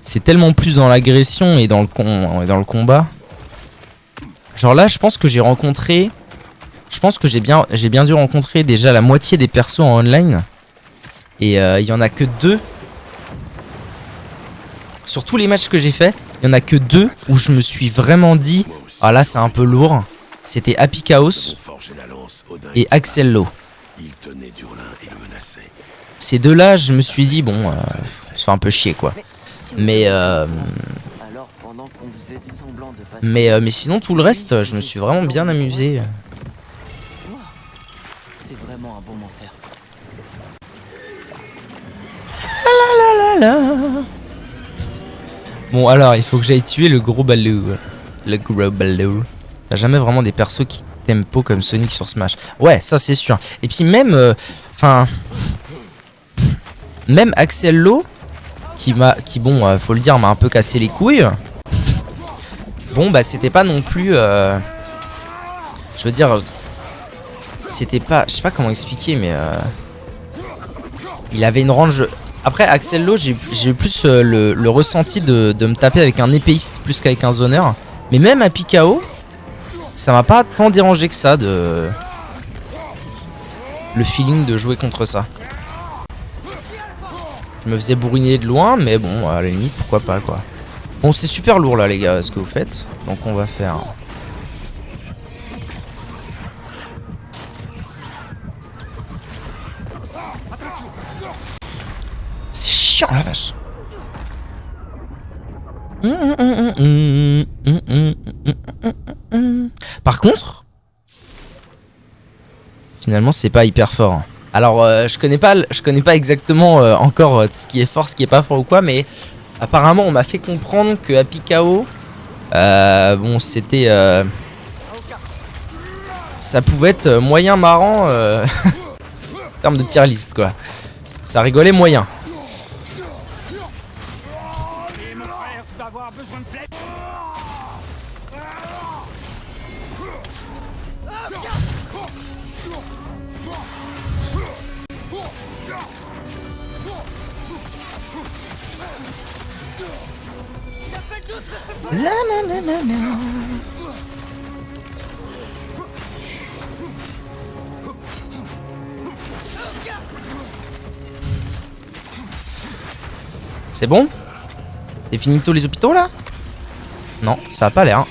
C'est tellement plus dans l'agression et dans le combat. Genre là je pense que j'ai bien dû rencontrer déjà la moitié des persos en online. Et il y en a que 2. Sur tous les matchs que j'ai fait, il y en a que 2 où je me suis vraiment dit ah là c'est un peu lourd. C'était Happy Chaos et Axello. Ces deux-là, je me suis dit, bon, ça fait un peu chier, quoi. Mais sinon, tout le reste, je me suis vraiment bien amusé. C'est vraiment un bon menteur. Bon, alors, il faut que j'aille tuer le gros balou. T'as jamais vraiment des persos qui tempo comme Sonic sur Smash. Ouais, ça c'est sûr. Et puis même, enfin, même Axel Lowe, qui bon, faut le dire, m'a un peu cassé les couilles. Bon, bah c'était pas non plus... je veux dire... C'était pas... Je sais pas comment expliquer, mais... il avait une range... Après, Axel Lowe, j'ai eu plus le ressenti de me taper avec un épéiste plus qu'avec un zoneur. Mais même à Pikao, ça m'a pas tant dérangé que ça de... Le feeling de jouer contre ça. Je me faisais bourriner de loin, mais bon, à la limite, pourquoi pas, quoi. Bon, c'est super lourd, là, les gars, ce que vous faites. Donc, on va faire... C'est chiant, la vache. Par contre, finalement, c'est pas hyper fort. Alors, je connais pas exactement encore ce qui est fort, ce qui est pas fort ou quoi, mais apparemment, on m'a fait comprendre que à Pikao, bon, c'était, ça pouvait être moyen marrant en termes de tier list, quoi. Ça rigolait moyen. C'est bon? C'est finito les hôpitaux là? Non, ça a pas l'air.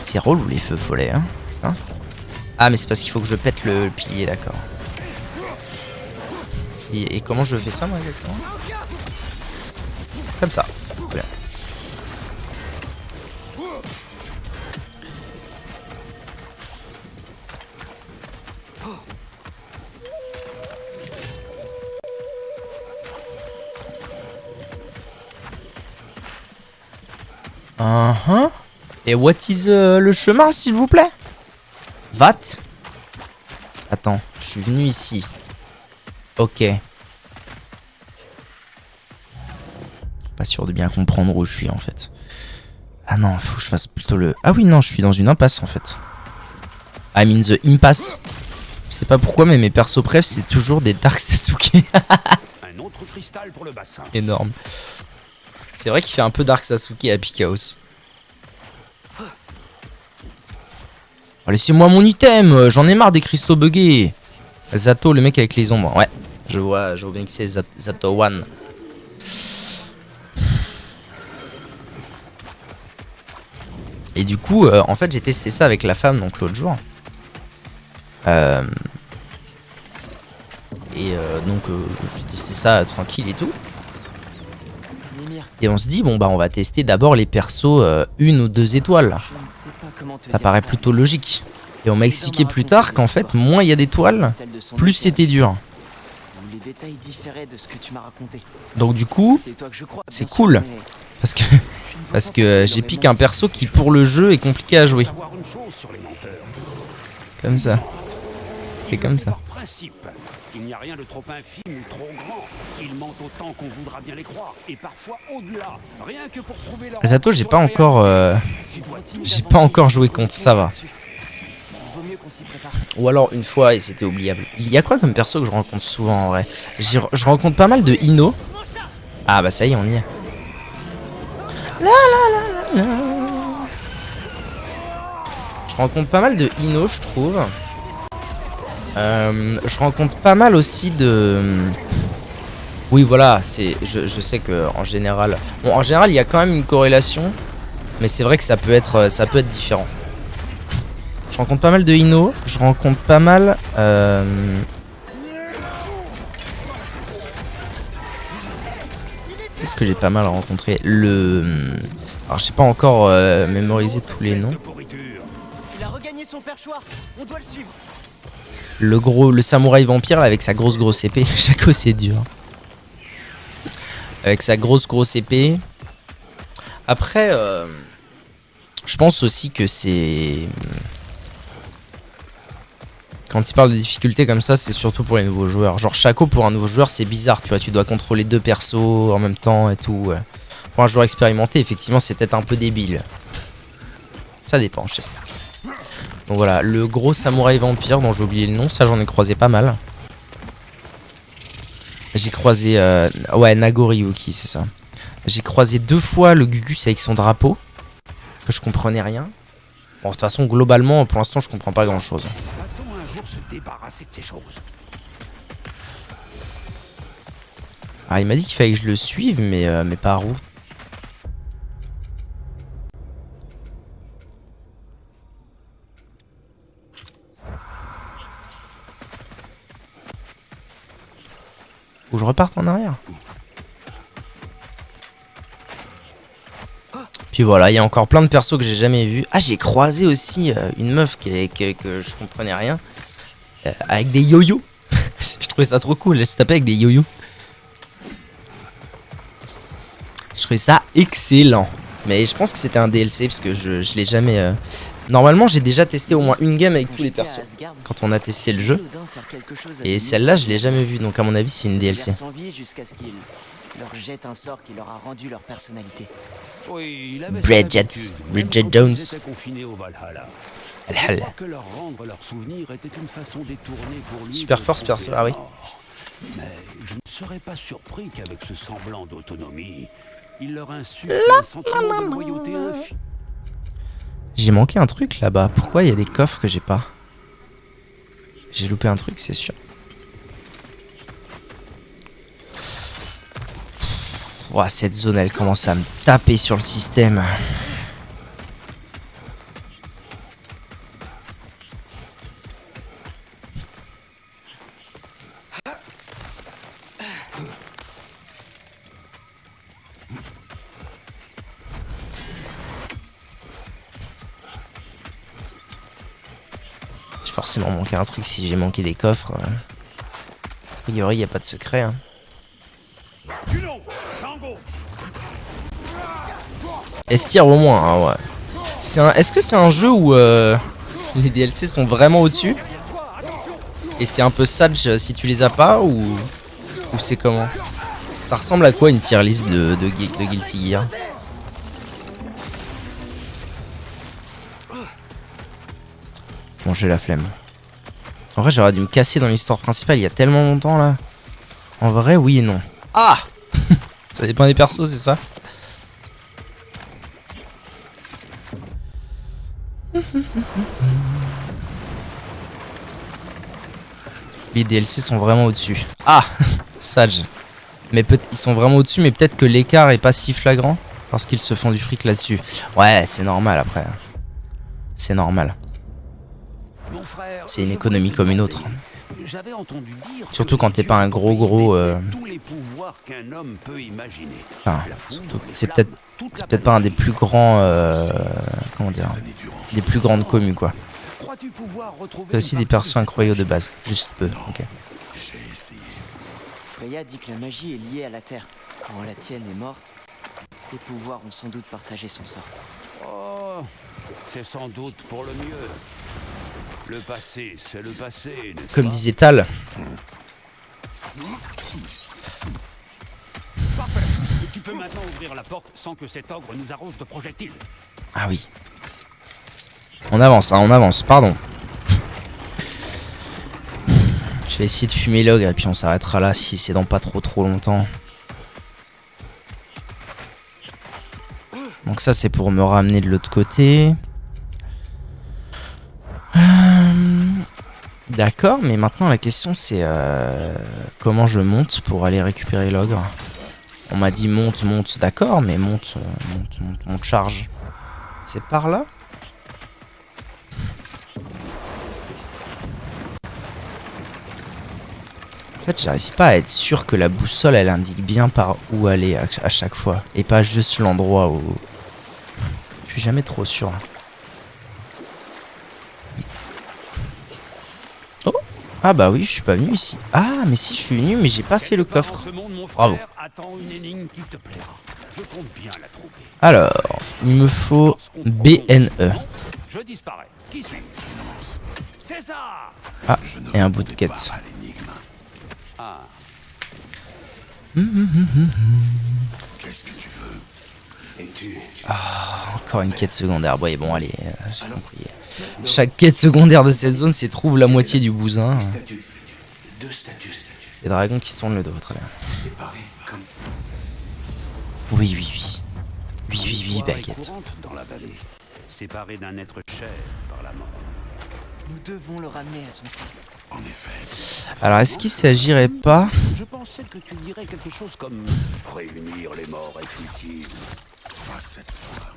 C'est relou les feux follets, hein. Ah, mais c'est parce qu'il faut que je pète le pilier, d'accord. Et comment je fais ça, moi, exactement? Comme ça. Voilà. Et what is le chemin, s'il vous plaît? Vat? Attends, je suis venu ici. Ok. Pas sûr de bien comprendre où je suis en fait. Ah non, faut que je fasse plutôt le... Ah oui, non, je suis dans une impasse en fait. I'm in the impasse. Je sais pas pourquoi, mais mes persos préf, c'est toujours des Dark Sasuke. Un autre cristal pour le bassin. Énorme. C'est vrai qu'il fait un peu Dark Sasuke à Pikaos. Oh, laissez-moi mon item, j'en ai marre des cristaux buggés. Zato, le mec avec les ombres. Ouais, je vois bien que c'est Zato One. Et du coup, en fait, j'ai testé ça avec la femme donc l'autre jour. Donc, j'ai testé ça tranquille et tout. Et on se dit, bon bah on va tester d'abord les persos 1 ou 2 étoiles. Ça paraît plutôt logique. Et on m'a expliqué plus tard qu'en fait, moins il y a d'étoiles, plus c'était dur. Donc du coup, c'est cool. Parce que j'ai piqué un perso qui pour le jeu est compliqué à jouer. Comme ça. C'est comme ça. Il n'y a rien de trop infime ou trop grand. Ils mentent autant qu'on voudra bien les croire, et parfois au-delà. Rien que pour prouver leur... Zato, j'ai pas encore joué contre, ça va. Ou alors une fois et c'était oubliable. Il y a quoi comme perso que je rencontre souvent en vrai? Je rencontre pas mal de Ino. Ah bah ça y est, on y est. Je rencontre pas mal de Ino, je trouve. Je rencontre pas mal aussi de... Oui voilà, je sais que en général... Bon, en général il y a quand même une corrélation. Mais c'est vrai que ça peut être différent. Je rencontre pas mal de Ino. Je rencontre pas mal... Qu'est-ce que j'ai pas mal rencontré? Alors je sais pas encore mémoriser tous les noms. Il a regagné son perchoir. On doit le suivre. Le samouraï vampire là, avec sa grosse épée. Chaque c'est dur. Avec sa grosse épée. Après, je pense aussi que c'est... Quand il parle de difficulté comme ça, c'est surtout pour les nouveaux joueurs. Genre Shaco pour un nouveau joueur, c'est bizarre, tu vois, tu dois contrôler 2 persos en même temps et tout. Pour un joueur expérimenté, effectivement, c'est peut-être un peu débile. Ça dépend, je sais pas. Donc voilà, le gros samouraï vampire dont j'ai oublié le nom, ça j'en ai croisé pas mal. J'ai croisé... ouais, Nagoriyuki, c'est ça. J'ai croisé 2 fois le Gugus avec son drapeau. Que je comprenais rien. Bon, de toute façon, globalement, pour l'instant, je comprends pas grand-chose. Va-t-on un jour se débarrasser de ces choses? Ah, il m'a dit qu'il fallait que je le suive, mais par où? Faut que je reparte en arrière. Puis voilà, il y a encore plein de persos que j'ai jamais vus. Ah, j'ai croisé aussi une meuf que je comprenais rien. Avec des yo-yo. Je trouvais ça trop cool, elle se tapait avec des yo-yo. Je trouvais ça excellent. Mais je pense que c'était un DLC parce que je l'ai jamais... Normalement, j'ai déjà testé au moins une game avec tous les persos. Quand on a testé le jeu. Et celle-là, je l'ai jamais vue. Donc à mon avis, c'est une DLC. Leur jette un sort qui leur a rendu leur personnalité. Oui, il avait Bridget Jones. Confiné au Valhalla. Valhalla. Je crois que leur rendre leurs souvenirs était une façon détournée pour lui. Super force perso, ah oui. Mais je ne serais pas surpris qu'avec ce semblant d'autonomie, il leur insuffle un sentiment de loyauté infini. J'ai manqué un truc là-bas. Pourquoi il y a des coffres que j'ai pas? J'ai loupé un truc, c'est sûr. Ouah, cette zone, elle commence à me taper sur le système. J'ai forcément manqué un truc si j'ai manqué des coffres. A priori, il n'y a pas de secret. Hein. Estir au moins, hein, ouais. Est-ce que c'est un jeu où les DLC sont vraiment au-dessus? Et c'est un peu sage si tu les as pas ou c'est comment? Ça ressemble à quoi une tier list de Guilty Gear? Bon, j'ai la flemme. En vrai, j'aurais dû me casser dans l'histoire principale il y a tellement longtemps là. En vrai, oui et non. Ah! Ça dépend des persos, c'est ça? Les DLC sont vraiment au-dessus. Ah! Sage. Mais ils sont vraiment au-dessus, mais peut-être que l'écart est pas si flagrant parce qu'ils se font du fric là-dessus. Ouais, c'est normal après. C'est normal. C'est une économie comme une autre. Surtout quand t'es pas un gros enfin, c'est peut-être pas un des plus grands comment dire, des plus grandes communes quoi. T'as aussi des persos incroyables de base, juste peu. Ok. Freya dit que la magie est liée à la terre. Quand la tienne est morte, tes pouvoirs ont sans doute partagé son sort. Oh, c'est sans doute pour le mieux. Le passé, c'est le passé. Comme disait Tal. Parfait. Tu peux maintenant ouvrir la porte sans que cet ogre nous arrose de projectiles. Ah oui. On avance, hein, on avance, pardon. Je vais essayer de fumer l'ogre et puis on s'arrêtera là si c'est dans pas trop longtemps. Donc ça c'est pour me ramener de l'autre côté. D'accord, mais maintenant la question c'est comment je monte pour aller récupérer l'ogre. On m'a dit monte, d'accord, mais monte charge. C'est par là? En fait, j'arrive pas à être sûr que la boussole elle indique bien par où aller à chaque fois. Et pas juste l'endroit où... Je suis jamais trop sûr. Oh! Ah bah oui, je suis pas venu ici. Ah, mais si, je suis venu, mais j'ai pas fait le coffre. Bravo. Alors, il me faut BNE. C'est ça. Ah, Je ne et un bout de répondais quête. pas à l'énigme. Ah, Qu'est-ce que tu veux? Es-tu... Encore une quête secondaire. Ouais, bon, allez, j'ai compris. Chaque quête secondaire de cette zone, c'est trouve la moitié du bousin. Statues. 2 statues Les dragons qui se tournent le dos, très bien. séparées comme... Oui, oui, oui. Oui, oui, oui, l'histoire est baguette. courante dans la vallée, séparé d'un être cher par la mort. Nous devons le ramener à son fils. En effet. Alors, est-ce qu'il s'agirait pas... Je pensais que tu dirais quelque chose comme réunir les morts est futile. Pas cette fois.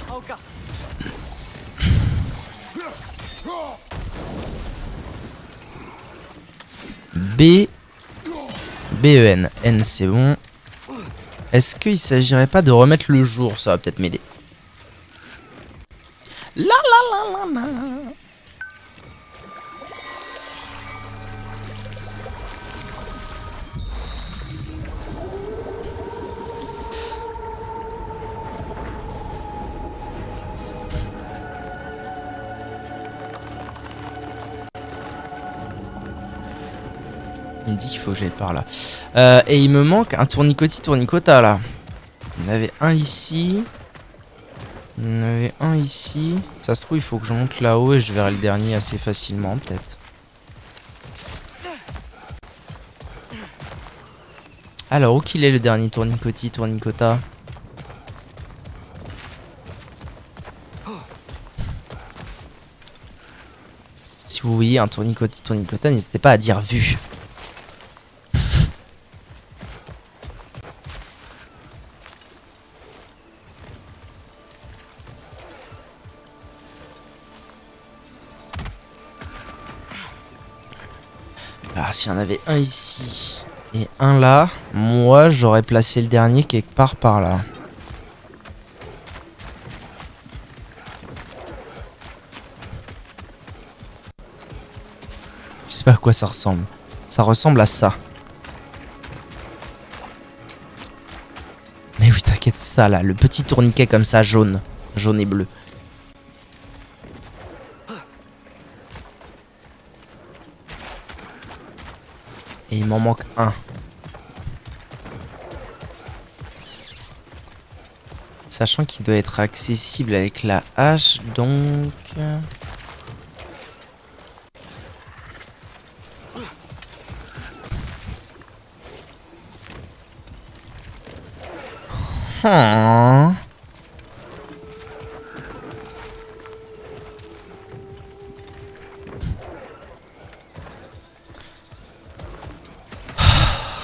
Aoka, B... B-E-N. N, c'est bon. Est-ce qu'il s'agirait pas de remettre le jour? Ça va peut-être m'aider. La la la la la. Il me dit qu'il faut que j'aille par là. Et il me manque un tournicota là. Il y en avait un ici. Il y en avait un ici. Ça se trouve, il faut que je monte là-haut et je verrai le dernier assez facilement, peut-être. Alors, où qu'il est le dernier tournicota? Si vous voyez un tournicota, n'hésitez pas à dire vu. Alors, s'il y en avait un ici et un là, moi j'aurais placé le dernier quelque part par là. Je sais pas à quoi ça ressemble. Ça ressemble à ça. Mais oui, t'inquiète, ça là, le petit tourniquet comme ça, jaune. Jaune et bleu. Et il m'en manque un. Sachant qu'il doit être accessible avec la hache, donc... Hmm.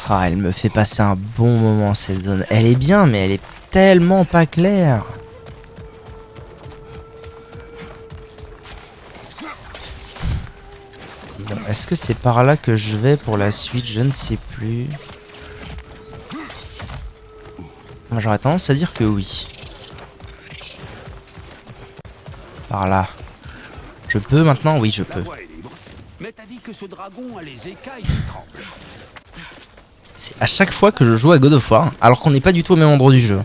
Ah, elle me fait passer un bon moment cette zone. Elle est bien, mais elle est tellement pas claire. Bon, est-ce que c'est par là que je vais pour la suite? Je ne sais plus. Moi, j'aurais tendance à dire que oui. Par là. Je peux maintenant? Oui, je La peux. voie est libre. Mais t'as dit que ce dragon a les écailles qui tremblent. C'est à chaque fois que je joue à God of War, alors qu'on n'est pas du tout au même endroit du jeu.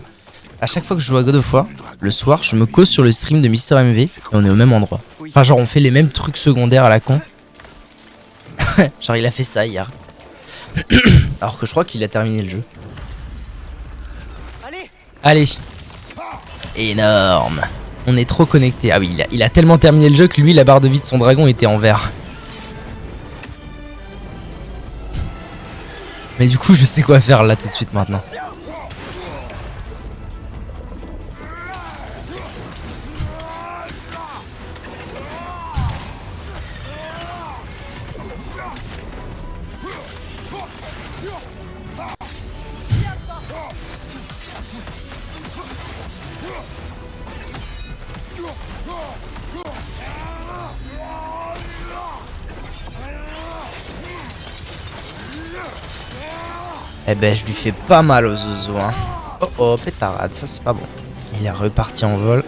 À chaque fois que je joue à God of War, le soir, je me cause sur le stream de Mister MV et on est au même endroit. Enfin, genre, on fait les mêmes trucs secondaires à la con. Genre, il a fait ça hier. Alors que je crois qu'il a terminé le jeu. allez, Allez. Énorme. On est trop connectés. Ah oui, il a tellement terminé le jeu que lui, la barre de vie de son dragon était en vert. Mais du coup, je sais quoi faire là tout de suite maintenant. Eh ben, je lui fais pas mal aux zozo, hein. Oh oh, pétarade, ça c'est pas bon. Il est reparti en vol.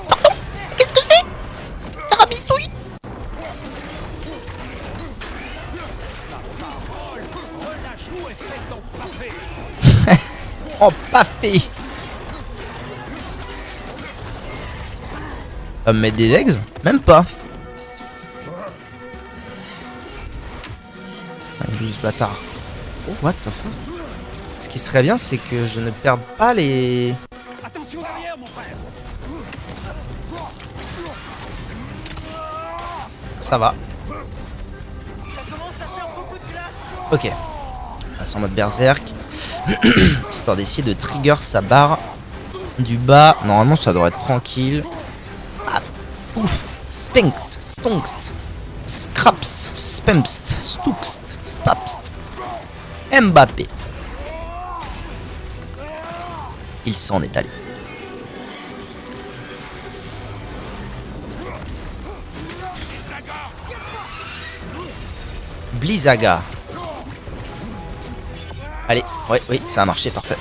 Pardon? Qu'est-ce que c'est? Tarabistouille. Oh, pas fait. Va me mettre des legs? Même pas. Allez, ce bâtard. Oh, what the fuck? Ce qui serait bien, c'est que je ne perde pas les... Attention derrière, mon frère. Ça va. Ok. On passe en mode berserk. Histoire d'essayer de trigger sa barre du bas. Normalement, ça devrait être tranquille. Ah, ouf. Spinkst, stonkst, scraps, spemst, stookst, spapst. Mbappé. Il s'en est allé. Blizzaga. Allez, ouais, oui, ça a marché, parfait.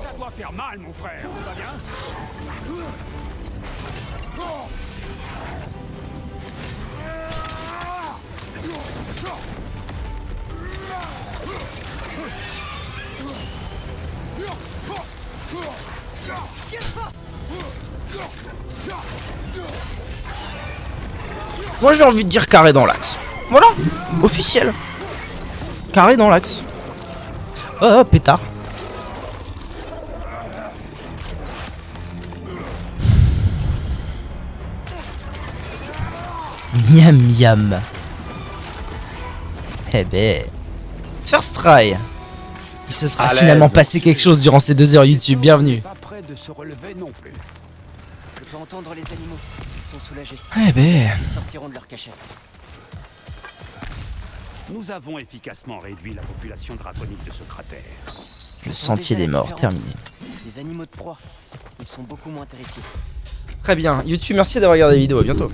Ça doit faire mal, mon frère. Tout va bien? Moi j'ai envie de dire carré dans l'axe. Voilà, officiel. Carré dans l'axe. Oh, pétard. Miam miam. Eh ben. First try. Il se sera finalement passé quelque chose durant ces 2 heures YouTube. Bienvenue. Pas près de se relever non plus. Je peux entendre les animaux. Ils sont soulagés. Eh ben. Ils sortiront de leur cachette. Nous avons efficacement réduit la population draconique de ce cratère. Le sentier des morts terminé. Les animaux de proie. Ils sont beaucoup moins terrifiés. Très bien. YouTube, merci d'avoir regardé la vidéo. À bientôt.